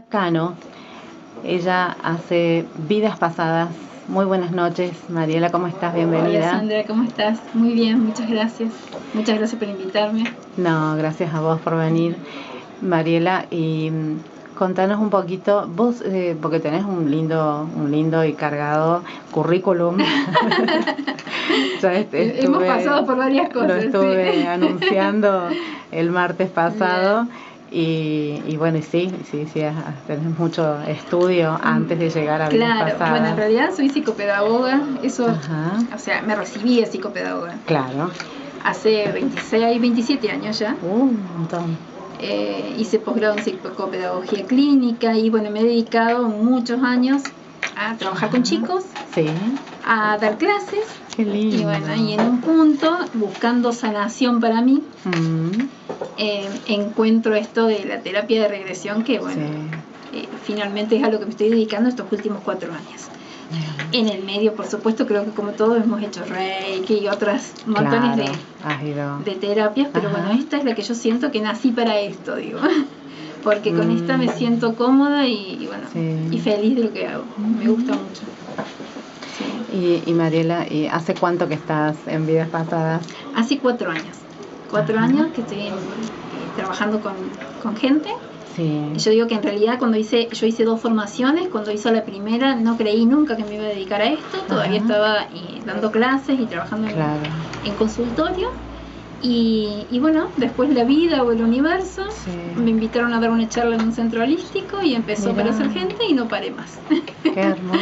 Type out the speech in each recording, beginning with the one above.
Cano, ella hace vidas pasadas. Muy buenas noches, Mariela, ¿cómo estás? Bienvenida. Hola Sandra, ¿cómo estás? Muy bien, muchas gracias. Muchas gracias por invitarme. No, gracias a vos por venir, Mariela, y contanos un poquito, vos, porque tenés un lindo y cargado currículum. Hemos pasado por varias cosas. Lo estuve sí. anunciando el martes pasado. Bien. Y bueno, sí, tenés mucho estudio antes de llegar a vidas pasadas. Claro, bueno, en realidad soy psicopedagoga, eso, Ajá. o sea, me recibí de psicopedagoga. Claro. Hace 26, 27 años ya. Un montón. Hice posgrado en psicopedagogía clínica y bueno, me he dedicado muchos años a trabajar con chicos, sí, a dar clases. Qué lindo. Y bueno, y en un punto, buscando sanación para mí, encuentro esto de la terapia de regresión que bueno, finalmente es a lo que me estoy dedicando estos últimos 4 años. En el medio, por supuesto, creo que como todos hemos hecho Reiki y otras montones de terapias, pero bueno, esta es la que yo siento que nací para esto, digo, porque con esta me siento cómoda y bueno, y feliz de lo que hago, me gusta mucho. Sí. Y Mariela, ¿y hace cuánto que estás en vidas pasadas? Hace 4 años. 4 años que estoy trabajando con gente. Sí. Yo digo que en realidad yo hice 2 formaciones. Cuando hice la primera no creí nunca que me iba a dedicar a esto. Todavía estaba dando clases y trabajando en consultorio. Y bueno, después la vida o el universo me invitaron a dar una charla en un centro holístico y empezó para ser gente y no paré más. Qué hermoso.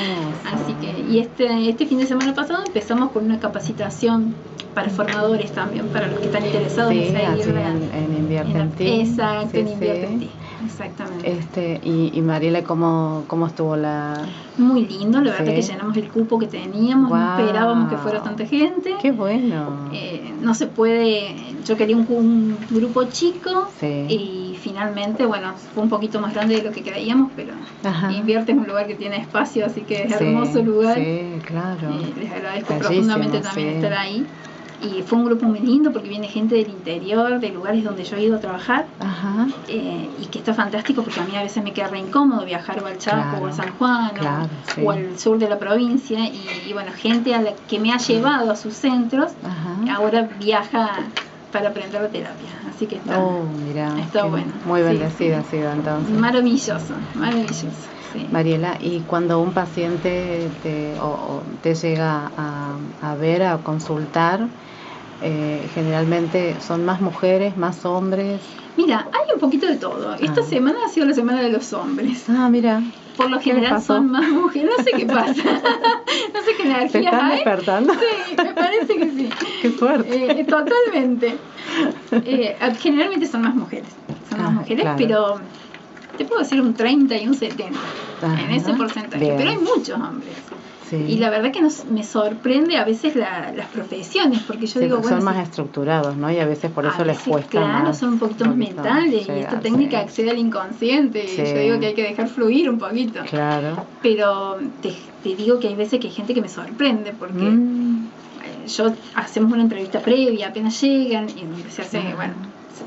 Así que, y este fin de semana pasado empezamos con una capacitación para formadores también, para los que están interesados en seguir en Invierte en Ti. Exacto, en Invierte en Ti. Exactamente. Y Mariela, ¿cómo estuvo la...? Muy lindo, la verdad que llenamos el cupo que teníamos, no esperábamos que fuera tanta gente. ¡Qué bueno! No se puede, yo quería un grupo chico y finalmente, bueno, fue un poquito más grande de lo que creíamos, pero Invierte es un lugar que tiene espacio, así que es hermoso lugar. Sí, claro. Les agradezco profundamente también estar ahí. Y fue un grupo muy lindo porque viene gente del interior, de lugares donde yo he ido a trabajar. Y que está fantástico porque a mí a veces me queda re incómodo viajar o al Chaco o a San Juan o al sur de la provincia. Y bueno, gente a la que me ha llevado a sus centros, ahora viaja para aprender la terapia. Así que está bueno. Muy bendecida ha sido entonces. Maravilloso. Sí. Mariela, y cuando un paciente te llega a ver, a consultar, generalmente son más mujeres, más hombres. Mira, hay un poquito de todo. Esta semana ha sido la semana de los hombres. Mira. Por lo general son más mujeres. No sé qué pasa. No sé qué energías hay. ¿Te están despertando? Sí, me parece que sí. Qué suerte. Totalmente. Generalmente son más mujeres. Pero te puedo decir un 30 y un 70 en ese porcentaje. Bien. Pero hay muchos hombres. Y la verdad que me sorprende a veces las profesiones, porque yo digo, son más estructurados, ¿no? Y a veces por eso les cuesta más. Claro, son un poquito más mentales, y esta técnica accede al inconsciente, y yo digo que hay que dejar fluir un poquito. Claro. Pero te digo que hay veces que hay gente que me sorprende, porque hacemos una entrevista previa, apenas llegan, y donde se hace,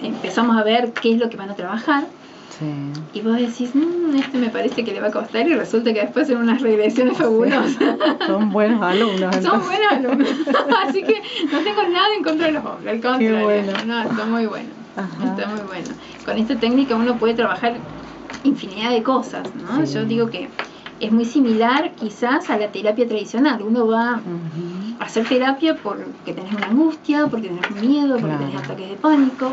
empezamos a ver qué es lo que van a trabajar. Y vos decís, me parece que le va a costar, y resulta que después son unas regresiones fabulosas. Son buenos alumnos. Son buenos alumnos. Así que no tengo nada en contra de los hombres, al contrario. Qué bueno. No, está muy bueno. Está muy bueno. Con esta técnica uno puede trabajar infinidad de cosas, ¿no? Yo digo que es muy similar quizás a la terapia tradicional. Uno va a hacer terapia porque tenés una angustia, porque tenés un miedo, porque tenés ataques de pánico.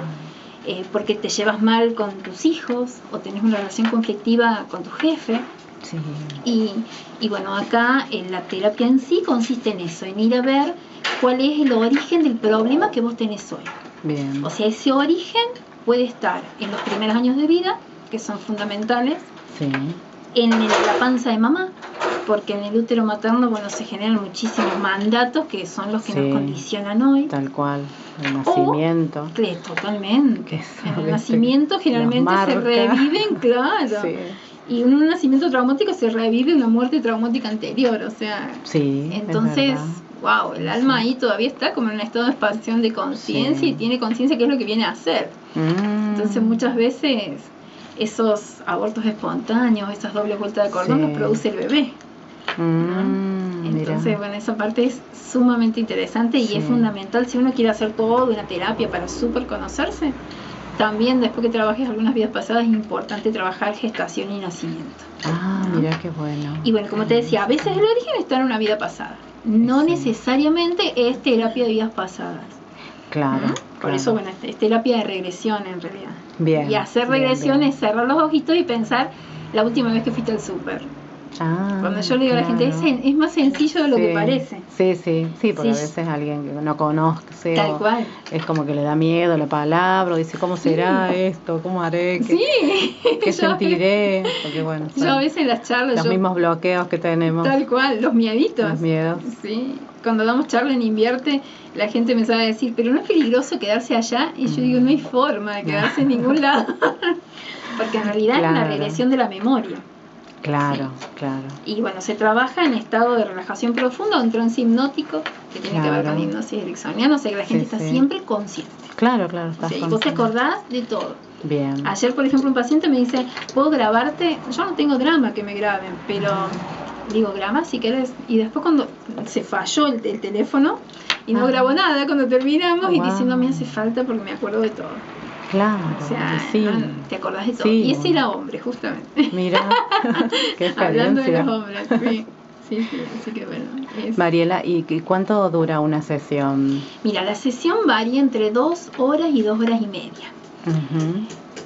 Porque te llevas mal con tus hijos o tenés una relación conflictiva con tu jefe. Y bueno, acá la terapia en sí consiste en eso, en ir a ver cuál es el origen del problema que vos tenés hoy. Bien. O sea, ese origen puede estar en los primeros años de vida, que son fundamentales, en la panza de mamá, porque en el útero materno, se generan muchísimos mandatos que son los que nos condicionan hoy. Tal cual. El nacimiento. Totalmente. En el nacimiento generalmente se reviven, y en un nacimiento traumático se revive una muerte traumática anterior, o sea. Entonces, el alma ahí todavía está como en un estado de expansión de conciencia y tiene conciencia qué es lo que viene a hacer. Entonces muchas veces esos abortos espontáneos, esas dobles vueltas de cordón, los produce el bebé. Entonces, bueno, esa parte es sumamente interesante y es fundamental si uno quiere hacer toda una terapia para súper conocerse. También después que trabajes algunas vidas pasadas es importante trabajar gestación y nacimiento. Mira qué bueno. Y bueno, como te decía, a veces el origen está en una vida pasada. No necesariamente es terapia de vidas pasadas. Claro. Por eso, bueno, es terapia de regresión en realidad. Bien. Y hacer regresión es cerrar los ojitos y pensar la última vez que fuiste al súper. Cuando yo le digo a la gente, es más sencillo de lo que parece. Sí, porque a veces alguien que no conoce, tal cual, es como que le da miedo la palabra, o dice, ¿cómo será esto? ¿Cómo haré? ¿Qué sentiré? Porque bueno, yo a veces en las charlas, los mismos bloqueos que tenemos. Tal cual, los mieditos. Los miedos. Sí, cuando damos charla en Invierte, la gente me sabe decir, pero no es peligroso quedarse allá, y yo digo, no hay forma de quedarse en ningún lado. Porque en realidad es una regresión de la memoria. Claro. Y bueno, se trabaja en estado de relajación profunda o en trance hipnótico, que tiene que ver con hipnosis ericksoniana, o sea que la gente está siempre consciente. Claro, y vos te acordás de todo. Bien. Ayer, por ejemplo, un paciente me dice, ¿puedo grabarte? Yo no tengo drama que me graben, pero digo, graba si querés. Y después cuando se falló el teléfono y no grabó nada, cuando terminamos y diciendo, me hace falta porque me acuerdo de todo. Claro, o sea, te acordás de todo. Y ese era hombre, justamente. Mira, qué experiencia. Hablando de los hombres, sí, así que bueno. Mariela, ¿y cuánto dura una sesión? Mira, la sesión varía entre 2 horas y 2 horas y media.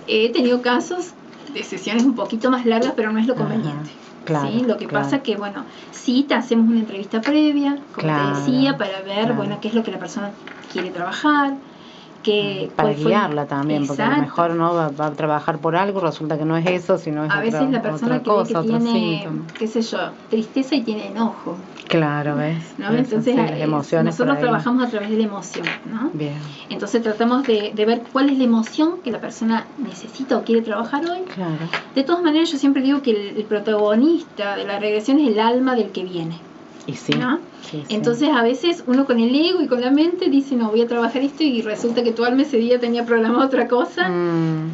He tenido casos de sesiones un poquito más largas, pero no es lo conveniente. Claro, ¿sí? Lo que pasa que, bueno, sí te hacemos una entrevista previa, como te decía, para ver, bueno, qué es lo que la persona quiere trabajar. Para guiarla también, porque a lo mejor no va a trabajar por algo, resulta que no es eso, sino es a veces la persona otra cosa, que tiene, qué sé yo, tristeza y tiene enojo. Claro, ¿ves? ¿no? Entonces, las emociones nosotros trabajamos a través de la emoción, ¿no? Bien. Entonces tratamos de ver cuál es la emoción que la persona necesita o quiere trabajar hoy. Claro. De todas maneras, yo siempre digo que el protagonista de la regresión es el alma del que viene. Y sí, ¿no? Entonces a veces uno con el ego y con la mente dice, no, voy a trabajar esto, y resulta que tu alma ese día tenía programado otra cosa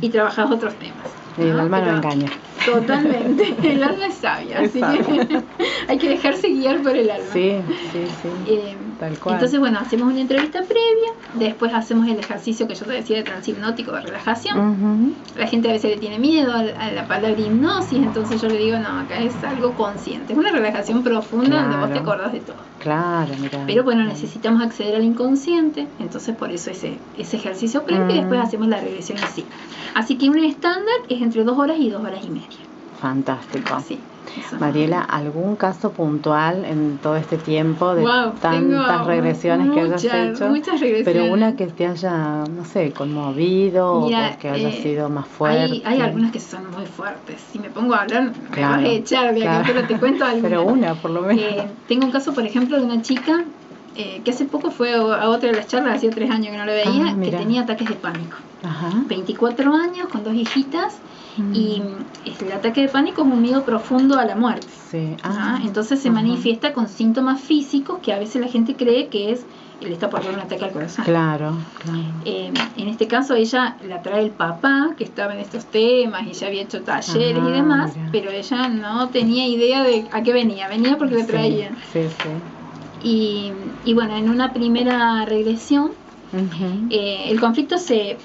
y trabajabas otros temas. Y el alma no engaña. Totalmente, el alma es sabia, así que hay que dejarse guiar por el alma. Sí. Tal cual. Entonces, bueno, hacemos una entrevista previa, después hacemos el ejercicio que yo te decía de transhipnótico de relajación. La gente a veces le tiene miedo a la palabra hipnosis, entonces yo le digo, no, acá es algo consciente, es una relajación profunda donde vos te acordás de todo. Claro, mira. Pero bueno, necesitamos acceder al inconsciente, entonces por eso ese ejercicio previo y después hacemos la regresión en sí. Así que un estándar es entre 2 horas y 2 horas y media. Fantástico. Sí. Mariela, ¿algún caso puntual en todo este tiempo de tantas regresiones que hayas hecho? Muchas regresiones. Pero una que te haya, no sé, conmovido, o que haya sido más fuerte. Hay algunas que son muy fuertes. Si me pongo a hablar, me vas a echar de acá, pero te cuento alguna. Pero una, por lo menos. Tengo un caso, por ejemplo, de una chica que hace poco fue a otra de las charlas, hacía 3 años que no la veía, que tenía ataques de pánico. 24 años, con 2 hijitas. Y el ataque de pánico es un miedo profundo a la muerte. Entonces se manifiesta con síntomas físicos que a veces la gente cree que le está por dar un ataque al corazón. Claro. En este caso ella la trae el papá, que estaba en estos temas y ya había hecho talleres y demás, pero ella no tenía idea de a qué venía porque la traían. Y bueno, en una primera regresión, el conflicto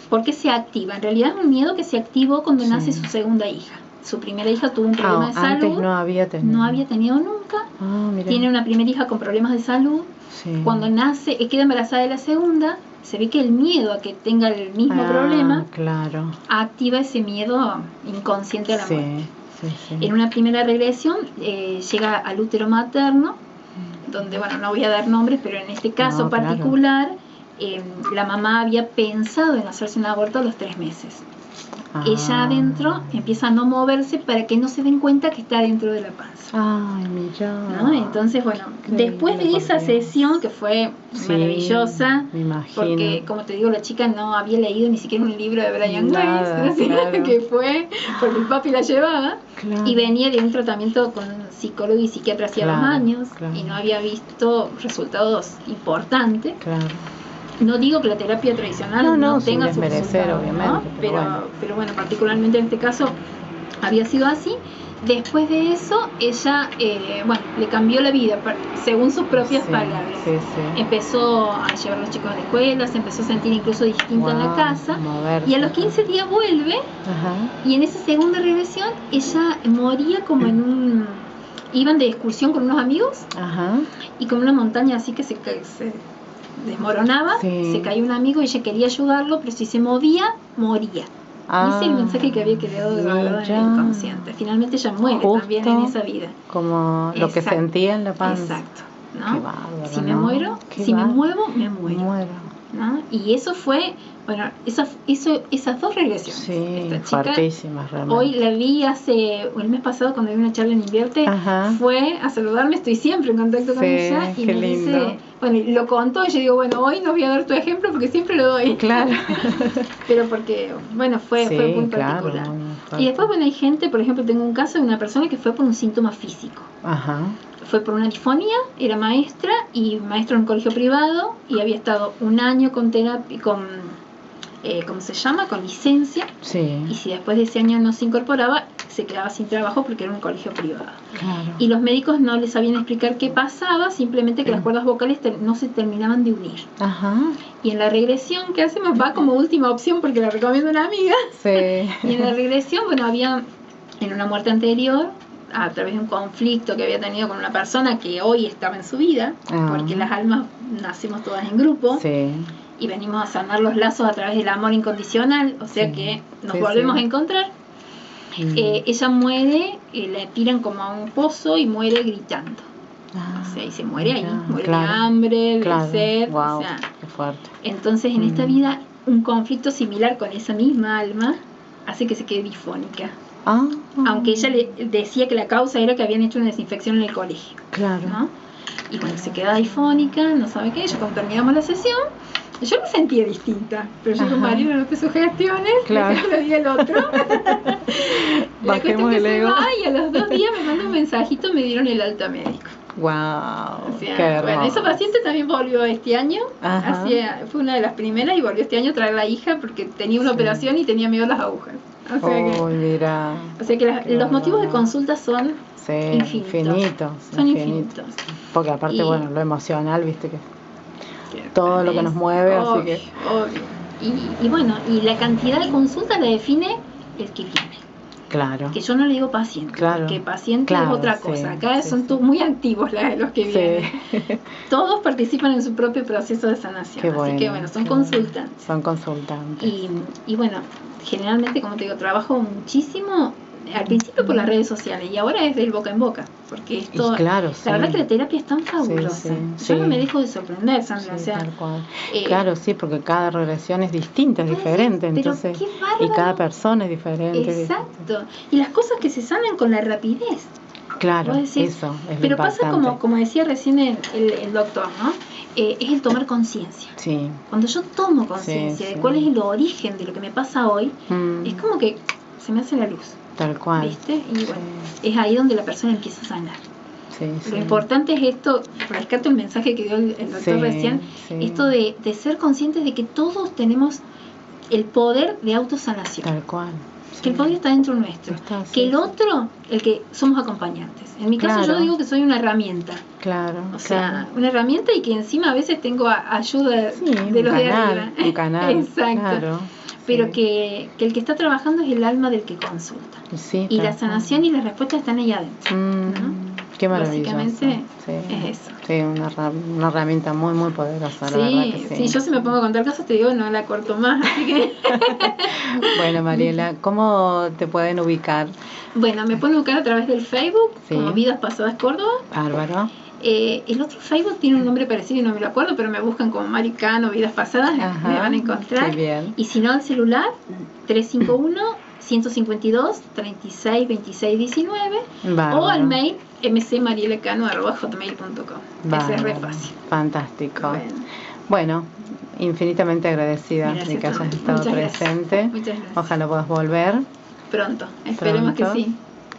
¿por qué se activa? En realidad es un miedo que se activó cuando nace su segunda hija. Su primera hija tuvo un problema de salud. Antes no había tenido nunca. Tiene una primera hija con problemas de salud. Cuando nace, queda embarazada de la segunda, se ve que el miedo a que tenga el mismo problema activa ese miedo inconsciente a la muerte. En una primera regresión llega al útero materno, donde, bueno, no voy a dar nombres, pero en este caso particular, la mamá había pensado en hacerse un aborto a los 3 meses. Ella adentro empieza a no moverse para que no se den cuenta que está dentro de la panza. Ay, mira. ¿No? Entonces, bueno, después de esa sesión, que fue maravillosa, me imagino. porque, como te digo, la chica no había leído ni siquiera un libro de Brian Weiss, que fue porque el papi la llevaba, y venía de un tratamiento con psicólogo y psiquiatra hacía 2 años, y no había visto resultados importantes. No digo que la terapia tradicional no tenga su resultado, obviamente, ¿no? Pero bueno, particularmente en este caso había sido así. Después de eso, ella, le cambió la vida, según sus propias palabras. Empezó a llevar a los chicos a la escuela, se empezó a sentir incluso distinta en la casa. Y a los 15 días vuelve. Y en esa segunda regresión, ella moría como en un... Iban de excursión con unos amigos. Y con una montaña así que se desmoronaba. Se caía un amigo y ella quería ayudarlo, pero si se movía, moría. Y ese es el mensaje que había quedado grabado en el inconsciente. Finalmente ella muere también en esa vida. Como lo que sentía en la panza. Exacto. ¿No? Qué bárbaro, si me muero, si me muevo, me muero. ¿No? Y eso fue, bueno, esas dos regresiones. Sí, fuertísimas realmente. Hoy la vi el mes pasado cuando vi una charla en Invierte, fue a saludarme, estoy siempre en contacto con ella y me dice, bueno, lo contó y yo digo, bueno, hoy no voy a dar tu ejemplo porque siempre lo doy. Claro. Pero porque, bueno, fue muy particular. Y después, bueno, hay gente, por ejemplo, tengo un caso de una persona que fue por un síntoma físico. Fue por una disfonía, era maestra y maestra en un colegio privado y había estado un año con terapia, ¿cómo se llama? Con licencia. Y si después de ese año no se incorporaba, se quedaba sin trabajo porque era un colegio privado. Y los médicos no les sabían explicar qué pasaba, simplemente que las cuerdas vocales no se terminaban de unir. Y en la regresión que hacemos va como última opción porque la recomiendo a una amiga. Y en la regresión, bueno, había en una muerte anterior, a través de un conflicto que había tenido con una persona que hoy estaba en su vida, porque las almas nacemos todas en grupo. Y venimos a sanar los lazos a través del amor incondicional, o sea que nos volvemos a encontrar. Ella muere, la tiran como a un pozo y muere gritando. O sea, y se muere ahí, muere de hambre, de sed. O sea, qué fuerte. Entonces, en esta vida, un conflicto similar con esa misma alma hace que se quede difónica. Aunque ella le decía que la causa era que habían hecho una desinfección en el colegio. ¿No? Y bueno, se queda difónica, no sabe qué. Yo, cuando terminamos la sesión, yo me sentía distinta, pero yo digo, Mariela, no te sugestiones, que lo diga el otro. La cuestión que se va y a los 2 días me manda un mensajito, me dieron el alta médico. Wow, o sea, bueno, esa paciente también volvió este año, fue una de las primeras y volvió este año a traer la hija porque tenía una operación y tenía miedo a las agujas. O sea que los motivos de consulta son infinitos. Son infinitos. Porque aparte, bueno, lo emocional, viste que todo lo que nos mueve, así que... Y bueno, y la cantidad de consultas la define el que viene. Que yo no le digo paciente, porque paciente es otra cosa. Acá son muy activos los que vienen. Todos participan en su propio proceso de sanación. Así que bueno, son consultantes. Y bueno, generalmente, como te digo, trabajo muchísimo al principio por las redes sociales y ahora es del boca en boca, porque esto, la verdad que la terapia es tan fabulosa. Yo no me dejo de sorprender, Sandra. Tal cual. Porque cada regresión es distinta, es diferente, entonces, y cada persona es diferente. Exacto. Y las cosas que se sanan con la rapidez. Eso es pero pasa como decía recién el doctor, ¿no? Es el tomar conciencia. Cuando yo tomo conciencia de cuál es el origen de lo que me pasa hoy, es como que se me hace la luz. Tal cual. ¿Viste? Y bueno, es ahí donde la persona empieza a sanar. Lo importante es esto, rescato el mensaje que dio el doctor recién, esto de ser conscientes de que todos tenemos el poder de autosanación. Tal cual. Que el poder está dentro nuestro. Que el otro, el que somos acompañantes. En mi caso yo digo que soy una herramienta. O sea, una herramienta y que encima a veces tengo ayuda de los de arriba. Un canal. Exacto. Pero que el que está trabajando es el alma del que consulta. Y la sanación y la respuesta están ahí adentro. ¿No? Qué maravilloso. Básicamente es eso. Una herramienta muy, muy poderosa, la verdad que sí. Yo si me pongo a contar cosas te digo, no la corto más, así que... Bueno, Mariela, ¿cómo te pueden ubicar? Bueno, me pueden ubicar a través del Facebook, como Vidas Pasadas Córdoba. Bárbaro. El otro Facebook tiene un nombre parecido y no me lo acuerdo, pero me buscan como Maricano Vidas Pasadas, me van a encontrar. Y si no, al celular 351-152-362619 o al mail mcmarielacano@hotmail.com. Ese es re fácil. Fantástico. Bueno, infinitamente agradecida de que hayas estado presente. Muchas gracias. Ojalá puedas volver pronto. Esperemos que sí.